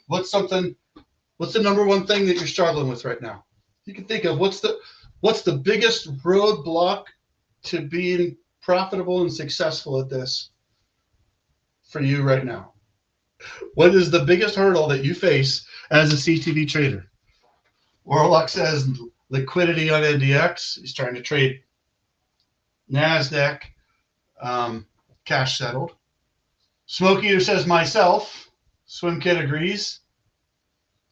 What's something? What's the number one thing that you're struggling with right now? You can think of what's the biggest roadblock to being profitable and successful at this for you right now? What is the biggest hurdle that you face as a CTV trader? Warlock says liquidity on NDX. He's trying to trade NASDAQ, cash settled. Smoke Eater says myself. Swim Kid agrees.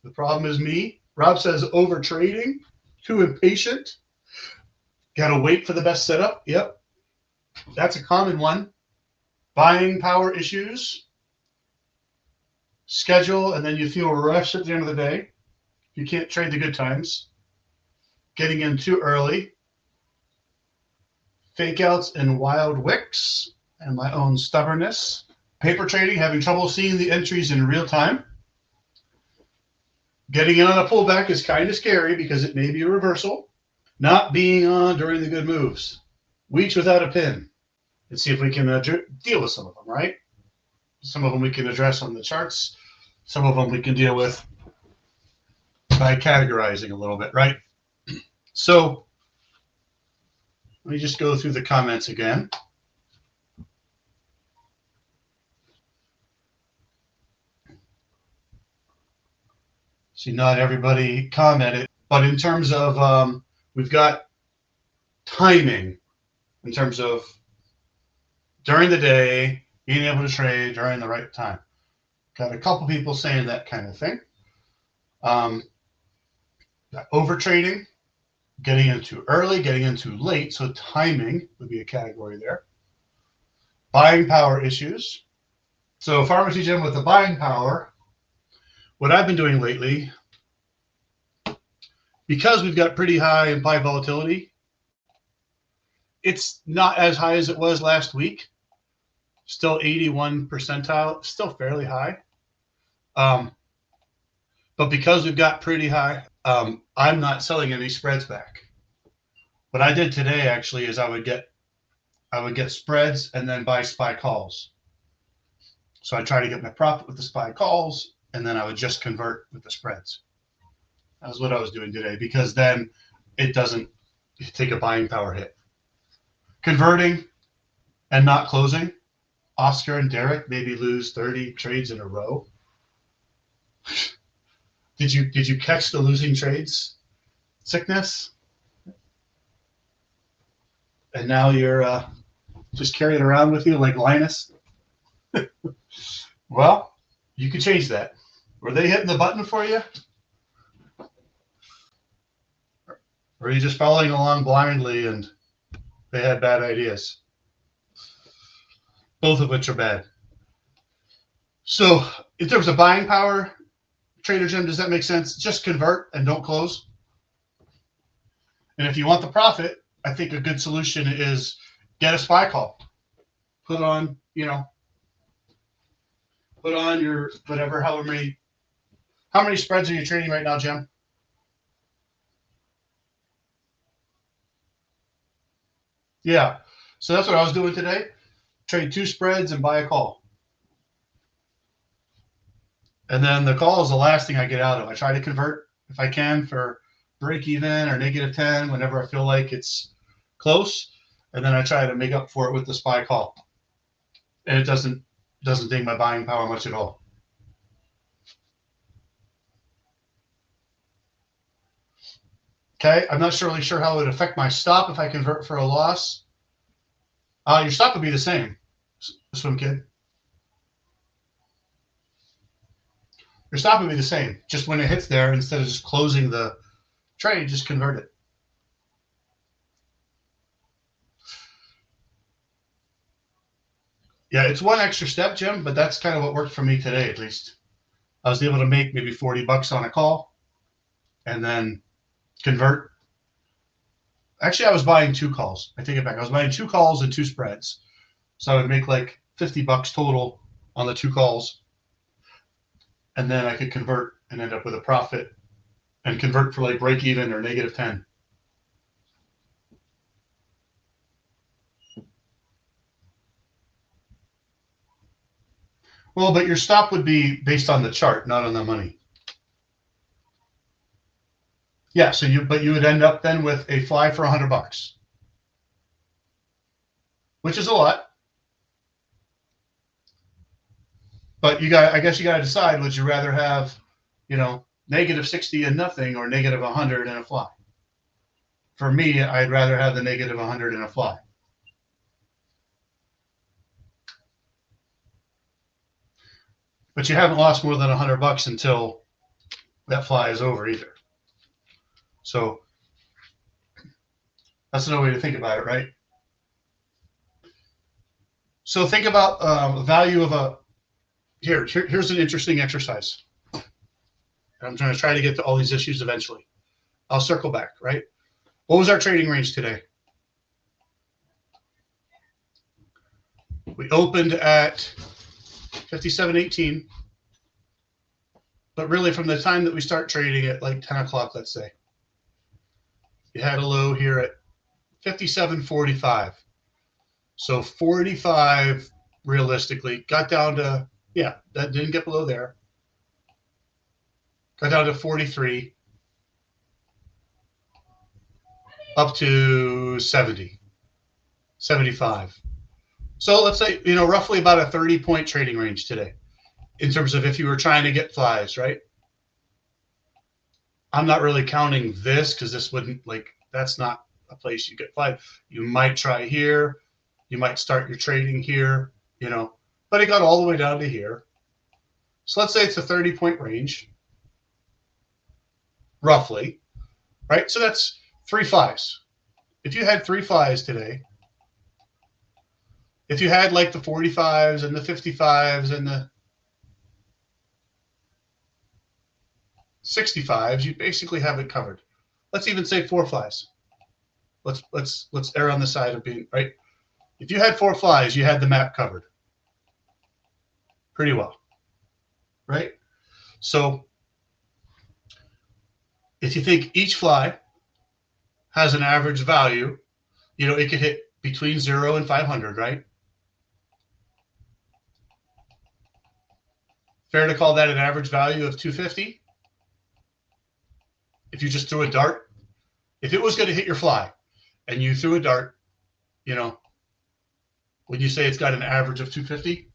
The problem is me. Rob says over trading, too impatient. Got to wait for the best setup. Yep. That's a common one. Buying power issues. Schedule, and then you feel rushed at the end of the day. You can't trade the good times. Getting in too early. Fake outs and wild wicks, and my own stubbornness. Paper trading, having trouble seeing the entries in real time. Getting in on a pullback is kind of scary because it may be a reversal. Not being on during the good moves. Weeks without a pin. Let's see if we can deal with some of them, right? Some of them we can address on the charts. Some of them we can deal with by categorizing a little bit, right? So let me just go through the comments again. See, not everybody commented, but in terms of we've got timing in terms of during the day, being able to trade during the right time. Got a couple people saying that kind of thing. Over trading, getting in too early, getting in too late. So timing would be a category there. Buying power issues. So Pharmacy Gym with the buying power, what I've been doing lately, because we've got pretty high implied volatility, it's not as high as it was last week. Still 81 percentile, still fairly high. But because we've got pretty high, I'm not selling any spreads back. What I did today actually is I would get spreads and then buy SPY calls. So I try to get my profit with the SPY calls, and then I would just convert with the spreads. That's what I was doing today, because then it doesn't take a buying power hit. Converting and not closing. Oscar and Derek maybe lose 30 trades in a row. Did you catch the losing trades sickness? And now you're just carrying it around with you like Linus? Well, you could change that. Were they hitting the button for you? Or are you just following along blindly and they had bad ideas? Both of which are bad. So in terms of buying power, Trader Jim, does that make sense? Just convert and don't close. And if you want the profit, I think a good solution is get a SPY call. Put on your whatever, how many spreads are you trading right now, Jim? Yeah. So that's what I was doing today. Trade 2 spreads and buy a call. And then the call is the last thing I get out of. I try to convert if I can for break even or -10 whenever I feel like it's close. And then I try to make up for it with the SPY call. And it doesn't ding my buying power much at all. Okay, I'm not really sure how it would affect my stop if I convert for a loss. Your stop would be the same, Swim Kid. Your stop would be the same. Just when it hits there, instead of just closing the trade, just convert it. Yeah, it's one extra step, Jim, but that's kind of what worked for me today, at least. I was able to make maybe 40 bucks on a call and then convert. Actually, I was buying 2 calls. I take it back. I was buying 2 calls and 2 spreads. So I would make like 50 bucks total on the 2 calls. And then I could convert and end up with a profit and convert for like break even or -10. Well, but your stop would be based on the chart, not on the money. Yeah, so you would end up then with a fly for $100, which is a lot. But I guess you got to decide, would you rather have, negative 60 and nothing or negative 100 and a fly? For me, I'd rather have the negative 100 and a fly. But you haven't lost more than $100 until that fly is over either. So that's another way to think about it, right? So think about the value of a, here's an interesting exercise. I'm trying to get to all these issues eventually. I'll circle back, right? What was our trading range today? We opened at 57.18, but really from the time that we start trading at like 10 o'clock, let's say, you had a low here at 57.45. So 45 realistically got down to, yeah, that didn't get below there. Got down to 43, up to 70, 75. So let's say, roughly about a 30-point trading range today in terms of if you were trying to get flies, right? I'm not really counting this because this wouldn't, that's not a place you get flies. You might try here. You might start your trading here, but it got all the way down to here. So let's say it's a 30-point range, roughly, right? So that's 3 flies. If you had 3 flies today, if you had like the 45s and the 55s and the 65s, you basically have it covered. Let's even say 4 flies. Let's err on the side of being right. If you had 4 flies, you had the map covered pretty well, right? So if you think each fly has an average value, it could hit between 0 and 500, right? Fair to call that an average value of 250? If you just threw a dart, if it was going to hit your fly and you threw a dart, would you say it's got an average of 250?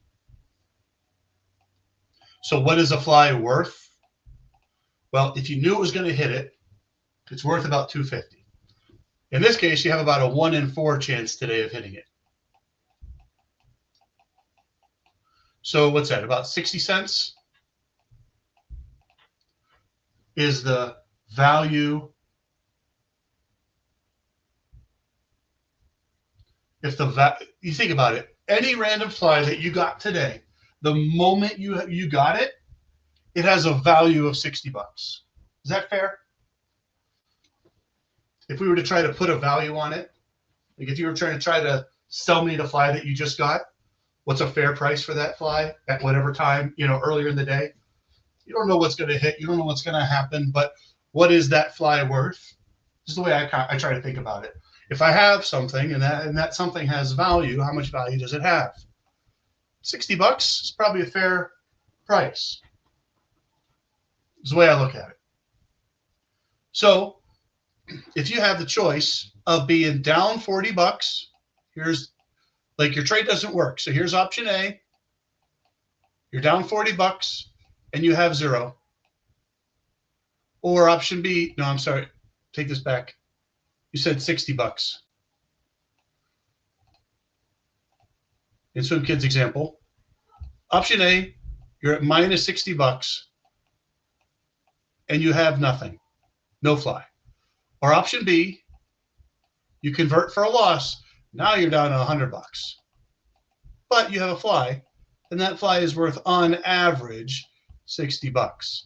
So what is a fly worth? Well, if you knew it was going to hit it, it's worth about 250. In this case, you have about a 1 in 4 chance today of hitting it. So what's that? About 60 cents is the value. If you think about it, any random fly that you got today, the moment you got it, it has a value of $60. Is that fair? If we were to try to put a value on it, like if you were trying to sell me the fly that you just got, what's a fair price for that fly at whatever time, earlier in the day? You don't know what's going to hit. You don't know what's going to happen, but what is that fly worth? This is the way I try to think about it. If I have something and that something has value, how much value does it have? $60 is probably a fair price. Is the way I look at it. So if you have the choice of being down $40, here's like your trade doesn't work. So here's option A. You're down $40 and you have 0. Or option B, no, I'm sorry. Take this back. You said $60. In Swim Kids example, option A, you're at minus $60 and you have nothing, no fly. Or option B, you convert for a loss. Now you're down to $100, but you have a fly, and that fly is worth on average $60.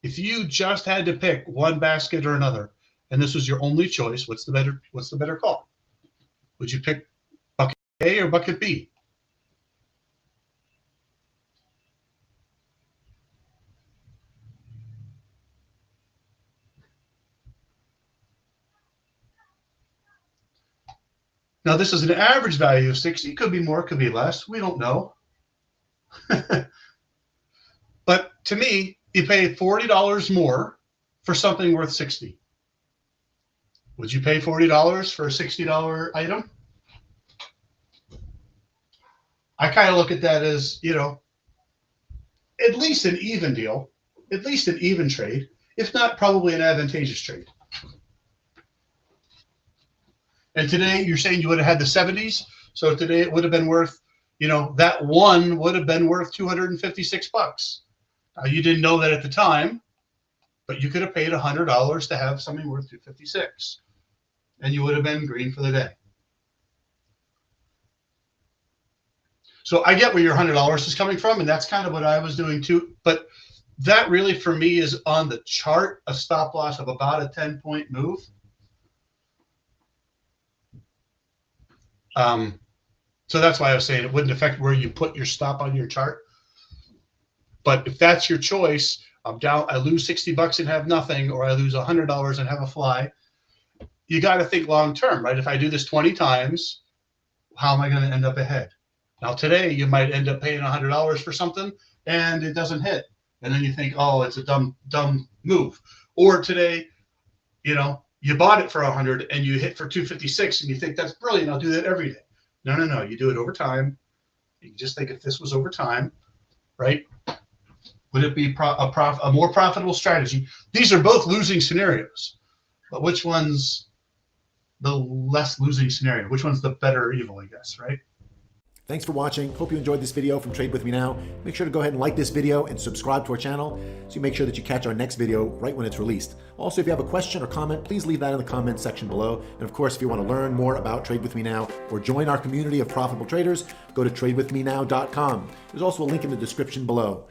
If you just had to pick one basket or another, and this was your only choice, what's the better call? Would you pick bucket A or bucket B? Now, this is an average value of 60. It could be more, it could be less. We don't know. to me, you pay $40 more for something worth $60. Would you pay $40 for a $60 item? I kind of look at that as, at least an even deal, at least an even trade, if not probably an advantageous trade. And today you're saying you would have had the 70s. So today it would have been worth, that one would have been worth $256. Now you didn't know that at the time, but you could have paid $100 to have something worth $256, and you would have been green for the day. So I get where your $100 is coming from, and that's kind of what I was doing too. But that really, for me, is on the chart, a stop loss of about a 10-point move. So that's why I was saying it wouldn't affect where you put your stop on your chart. But if that's your choice, I'm down, I lose $60 and have nothing, or I lose $100 and have a fly. You got to think long term, right? If I do this 20 times, how am I going to end up ahead? Now today you might end up paying $100 for something and it doesn't hit, and then you think, oh, it's a dumb move. Or today, you bought it for 100 and you hit for 256, and you think that's brilliant. I'll do that every day. No. You do it over time. You just think if this was over time, right? Would it be a more profitable strategy? These are both losing scenarios, but which one's the less losing scenario? Which one's the better evil, I guess, right? Thanks for watching. Hope you enjoyed this video from Trade With Me Now. Make sure to go ahead and like this video and subscribe to our channel so you make sure that you catch our next video right when it's released. Also, if you have a question or comment, please leave that in the comments section below. And of course, if you want to learn more about Trade With Me Now or join our community of profitable traders, go to tradewithmenow.com. There's also a link in the description below.